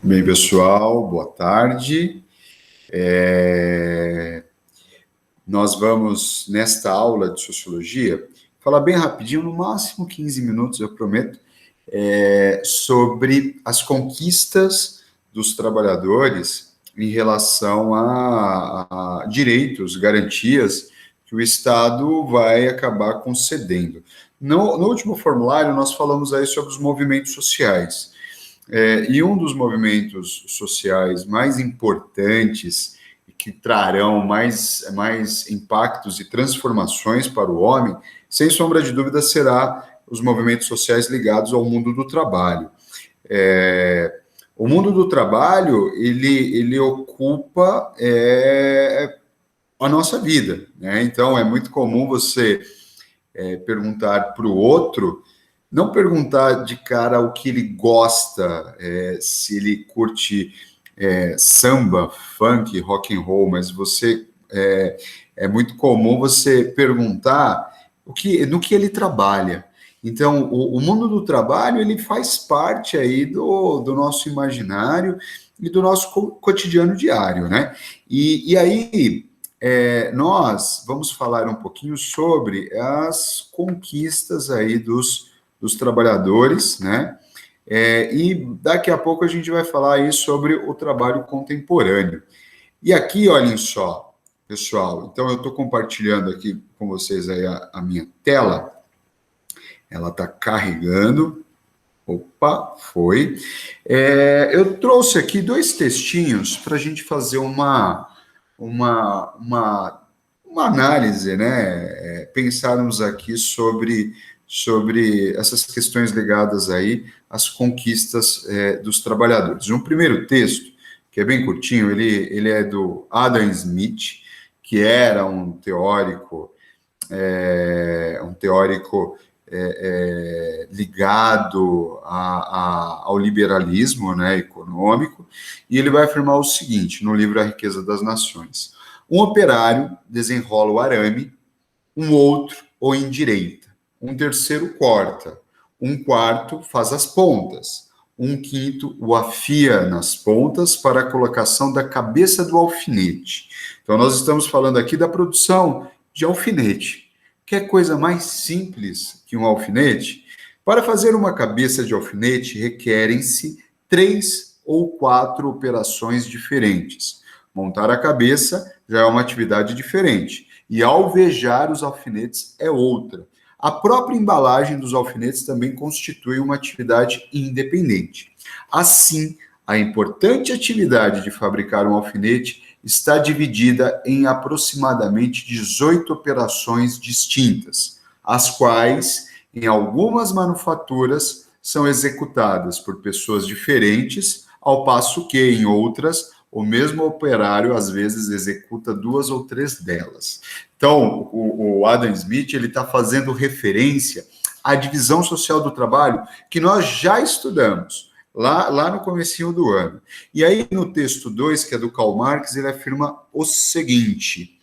Bem, pessoal, boa tarde. Nós vamos, nesta aula de Sociologia, falar bem rapidinho, no máximo 15 minutos, eu prometo, sobre as conquistas dos trabalhadores em relação a direitos, garantias que o Estado vai acabar concedendo. No último formulário, nós falamos aí sobre os movimentos sociais. E um dos movimentos sociais mais importantes e que trarão mais impactos e transformações para o homem, sem sombra de dúvida, será os movimentos sociais ligados ao mundo do trabalho. O mundo do trabalho, ele ocupa a nossa vida, né? Então, é muito comum você perguntar para o outro, não perguntar de cara o que ele gosta, se ele curte samba, funk, rock and roll, mas é muito comum você perguntar no que ele trabalha. Então, o mundo do trabalho, ele faz parte aí do nosso imaginário e do nosso cotidiano diário, né? E aí, nós vamos falar um pouquinho sobre as conquistas aí dos trabalhadores, né? E daqui a pouco a gente vai falar aí sobre o trabalho contemporâneo. E aqui, olhem só, pessoal, então eu estou compartilhando aqui com vocês aí a minha tela, ela está carregando. Opa, foi. Eu trouxe aqui 2 textinhos para a gente fazer uma análise, né? Pensarmos aqui sobre essas questões ligadas aí às conquistas dos trabalhadores. Um primeiro texto, que é bem curtinho, ele é do Adam Smith, que era um teórico ligado ao liberalismo, né, econômico, e ele vai afirmar o seguinte, no livro A Riqueza das Nações: um operário desenrola o arame, um outro o endireita, um terceiro corta, um quarto faz as pontas, um quinto o afia nas pontas para a colocação da cabeça do alfinete. Então, nós estamos falando aqui da produção de alfinete. Quer coisa mais simples que um alfinete? Para fazer uma cabeça de alfinete, requerem-se 3 ou 4 operações diferentes. Montar a cabeça já é uma atividade diferente, e alvejar os alfinetes é outra. A própria embalagem dos alfinetes também constitui uma atividade independente. Assim, a importante atividade de fabricar um alfinete está dividida em aproximadamente 18 operações distintas, as quais, em algumas manufaturas, são executadas por pessoas diferentes, ao passo que, em outras, o mesmo operário, às vezes, executa 2 ou 3 delas. Então, o Adam Smith ele está fazendo referência à divisão social do trabalho que nós já estudamos lá no comecinho do ano. E aí, no texto 2, que é do Karl Marx, ele afirma o seguinte: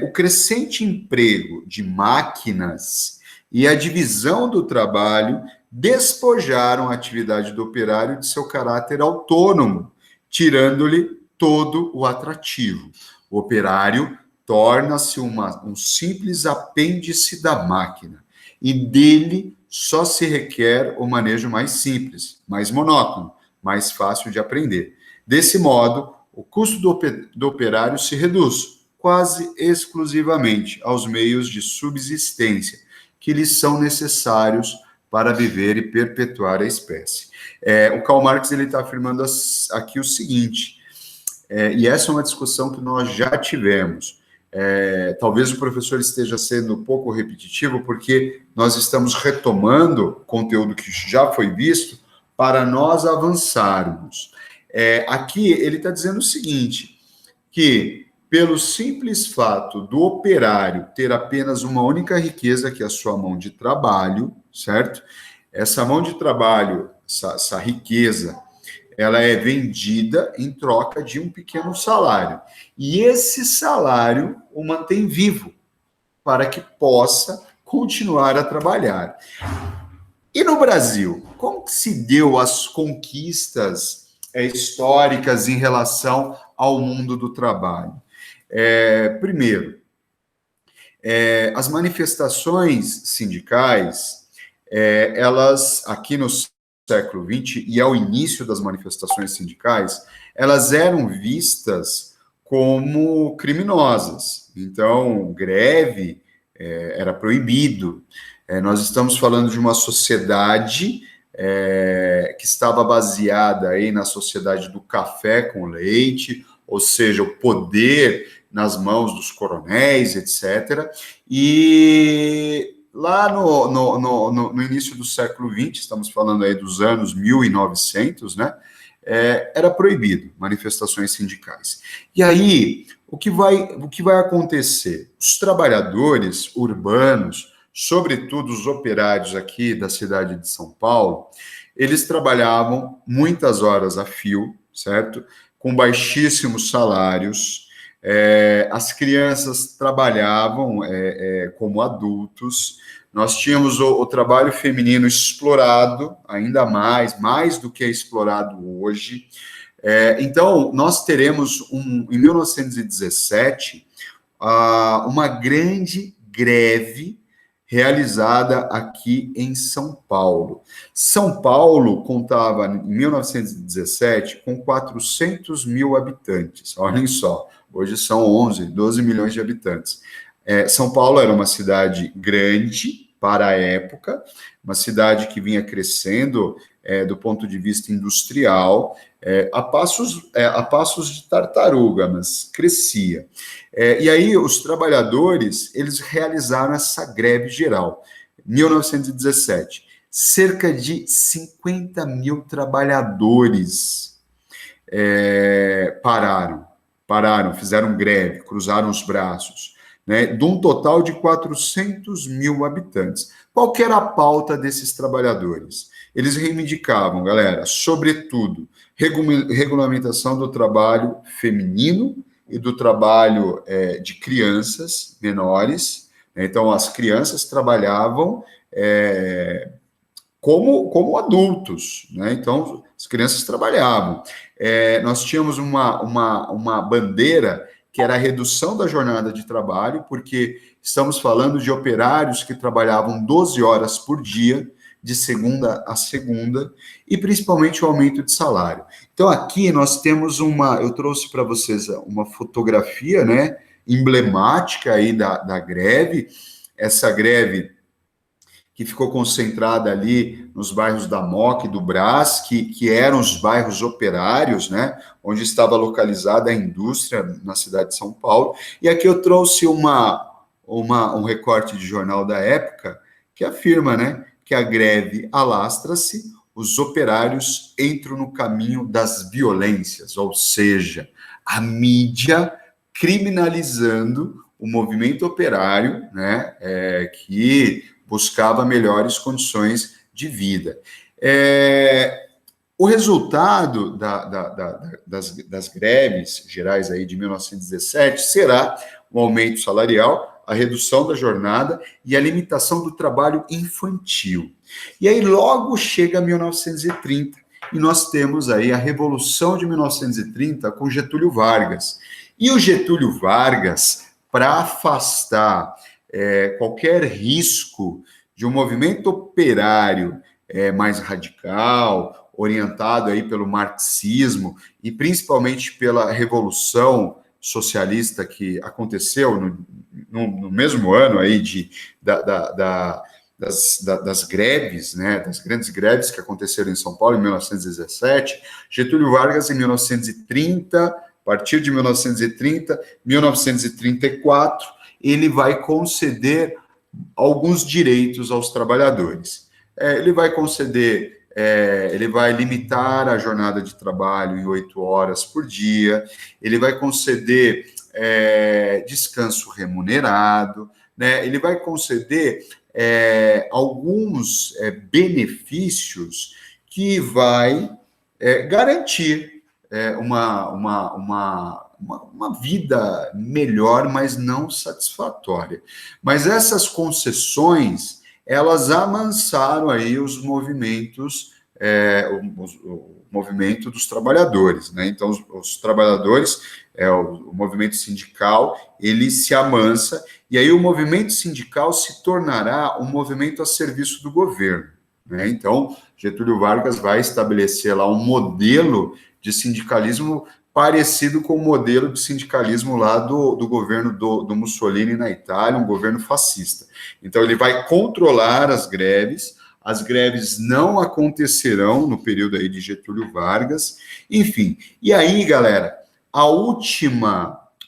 o crescente emprego de máquinas e a divisão do trabalho despojaram a atividade do operário de seu caráter autônomo, tirando-lhe todo o atrativo. O operário torna-se um simples apêndice da máquina, e dele só se requer o manejo mais simples, mais monótono, mais fácil de aprender. Desse modo, o custo do operário se reduz quase exclusivamente aos meios de subsistência que lhes são necessários para viver e perpetuar a espécie. O Karl Marx está afirmando aqui o seguinte, e essa é uma discussão que nós já tivemos. Talvez o professor esteja sendo um pouco repetitivo, porque nós estamos retomando conteúdo que já foi visto para nós avançarmos. Aqui ele está dizendo o seguinte, que pelo simples fato do operário ter apenas uma única riqueza, que é a sua mão de trabalho, certo? Essa mão de trabalho, essa riqueza, ela é vendida em troca de um pequeno salário. E esse salário o mantém vivo, para que possa continuar a trabalhar. E no Brasil, como se deu as conquistas históricas em relação ao mundo do trabalho. Primeiro, as manifestações sindicais, elas, aqui no século XX, e ao início das manifestações sindicais, elas eram vistas como criminosas. Então, greve era proibido. Nós estamos falando de uma sociedade que estava baseada aí na sociedade do café com leite, ou seja, o poder nas mãos dos coronéis, etc. E lá no início do século XX, estamos falando aí dos anos 1900, né? Era proibido manifestações sindicais. E aí, o que vai acontecer? Os trabalhadores urbanos, sobretudo os operários aqui da cidade de São Paulo, eles trabalhavam muitas horas a fio, certo? Com baixíssimos salários. As crianças trabalhavam como adultos. Nós tínhamos o trabalho feminino explorado, ainda mais do que é explorado hoje. Então, nós teremos, em 1917, uma grande greve realizada aqui em São Paulo. São Paulo contava, em 1917, com 400 mil habitantes. Olhem só, hoje são 11, 12 milhões de habitantes. São Paulo era uma cidade grande para a época, uma cidade que vinha crescendo do ponto de vista industrial, a passos de tartaruga, mas crescia. E aí os trabalhadores, eles realizaram essa greve geral, 1917. Cerca de 50 mil trabalhadores pararam, fizeram greve, cruzaram os braços, né, de um total de 400 mil habitantes. Qual que era a pauta desses trabalhadores? Eles reivindicavam, galera, sobretudo, regulamentação do trabalho feminino e do trabalho de crianças menores. Então, as crianças trabalhavam como adultos, né? Então, as crianças trabalhavam. Nós tínhamos uma bandeira que era a redução da jornada de trabalho, porque estamos falando de operários que trabalhavam 12 horas por dia, de segunda a segunda, e principalmente o aumento de salário. Então, aqui nós temos eu trouxe para vocês uma fotografia, né, emblemática aí da greve, essa greve que ficou concentrada ali nos bairros da Moca e do Brás, que eram os bairros operários, né, onde estava localizada a indústria na cidade de São Paulo. E aqui eu trouxe um recorte de jornal da época que afirma, né, que a greve alastra-se, os operários entram no caminho das violências, ou seja, a mídia criminalizando o movimento operário, né, que buscava melhores condições de vida. O resultado das greves gerais aí de 1917 será o aumento salarial, a redução da jornada e a limitação do trabalho infantil. E aí logo chega 1930 e nós temos aí a Revolução de 1930 com Getúlio Vargas. E o Getúlio Vargas, para afastar qualquer risco de um movimento operário mais radical, orientado aí pelo marxismo e principalmente pela Revolução Socialista que aconteceu no mesmo ano aí das greves, né, das grandes greves que aconteceram em São Paulo em 1917, Getúlio Vargas em 1930, a partir de 1930, 1934, ele vai conceder alguns direitos aos trabalhadores. Ele vai conceder, ele vai limitar a jornada de trabalho em 8 horas por dia, ele vai conceder descanso remunerado, né? Ele vai conceder alguns benefícios que vai garantir uma vida melhor, mas não satisfatória. Mas essas concessões, elas amansaram aí os movimentos o movimento dos trabalhadores, né? Então, os trabalhadores, o movimento sindical, ele se amansa, e aí o movimento sindical se tornará um movimento a serviço do governo, né? Então, Getúlio Vargas vai estabelecer lá um modelo de sindicalismo parecido com o modelo de sindicalismo lá do governo do Mussolini na Itália, um governo fascista. Então, ele vai controlar as greves não acontecerão no período aí de Getúlio Vargas, enfim. E aí, galera, o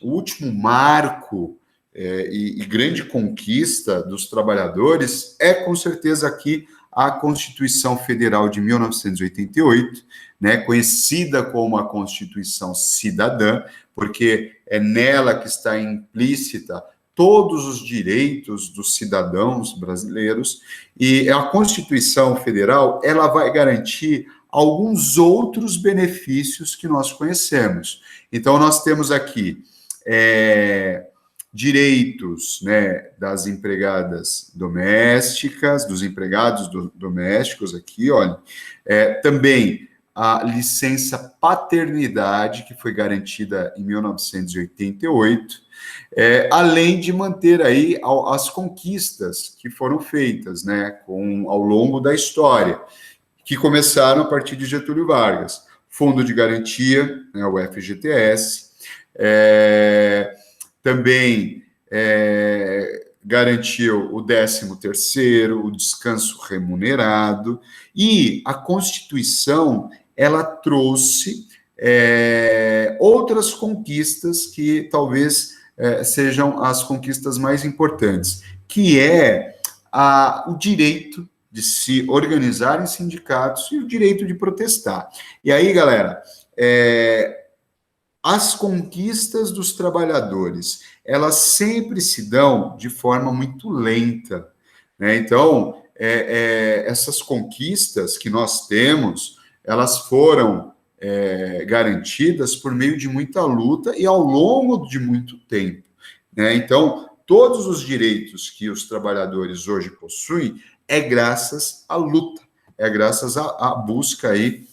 último marco e grande conquista dos trabalhadores é, com certeza, aqui a Constituição Federal de 1988, né, conhecida como a Constituição Cidadã, porque é nela que está implícita todos os direitos dos cidadãos brasileiros, e a Constituição Federal, ela vai garantir alguns outros benefícios que nós conhecemos. Então, nós temos aqui direitos, né, das empregadas domésticas, dos empregados domésticos aqui, olha, também a licença paternidade, que foi garantida em 1988, além de manter aí as conquistas que foram feitas, né, ao longo da história, que começaram a partir de Getúlio Vargas. Fundo de Garantia, né, o FGTS, também garantiu o 13º, o descanso remunerado, e a Constituição, ela trouxe outras conquistas que talvez sejam as conquistas mais importantes, que é o direito de se organizar em sindicatos e o direito de protestar. E aí, galera, as conquistas dos trabalhadores, elas sempre se dão de forma muito lenta, né? Então, essas conquistas que nós temos, elas foram garantidas por meio de muita luta e ao longo de muito tempo, né? Então, todos os direitos que os trabalhadores hoje possuem é graças à luta, é graças à busca aí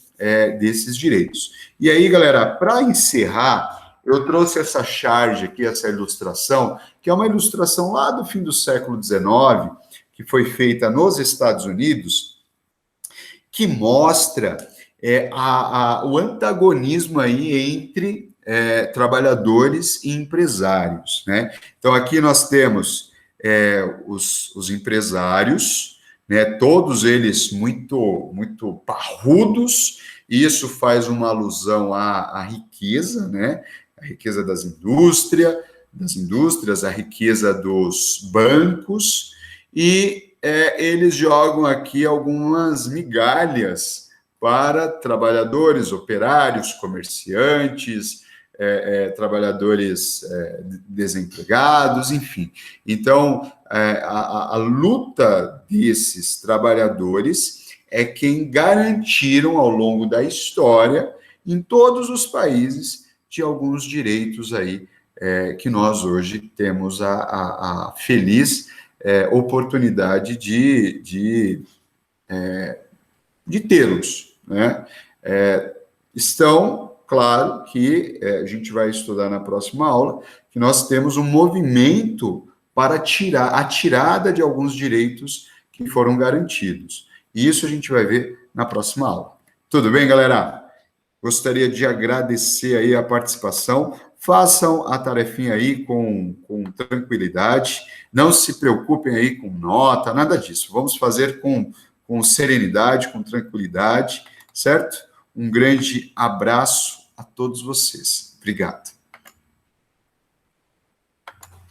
desses direitos. E aí, galera, para encerrar, eu trouxe essa charge aqui, essa ilustração, que é uma ilustração lá do fim do século XIX, que foi feita nos Estados Unidos, que mostra o antagonismo aí entre trabalhadores e empresários, né? Então, aqui nós temos os empresários, né, todos eles muito parrudos, e isso faz uma alusão à riqueza, né, a riqueza das indústrias, a riqueza dos bancos, e eles jogam aqui algumas migalhas para trabalhadores, operários, comerciantes, trabalhadores desempregados, enfim. Então, a luta desses trabalhadores é quem garantiram ao longo da história, em todos os países, de alguns direitos aí que nós hoje temos a feliz oportunidade de tê-los, né? Estão, claro, que a gente vai estudar na próxima aula, que nós temos um movimento para a tirada de alguns direitos que foram garantidos. E isso a gente vai ver na próxima aula. Tudo bem, galera? Gostaria de agradecer aí a participação. Façam a tarefinha aí com tranquilidade. Não se preocupem aí com nota, nada disso. Vamos fazer com serenidade, com tranquilidade, certo? Um grande abraço a todos vocês. Obrigado.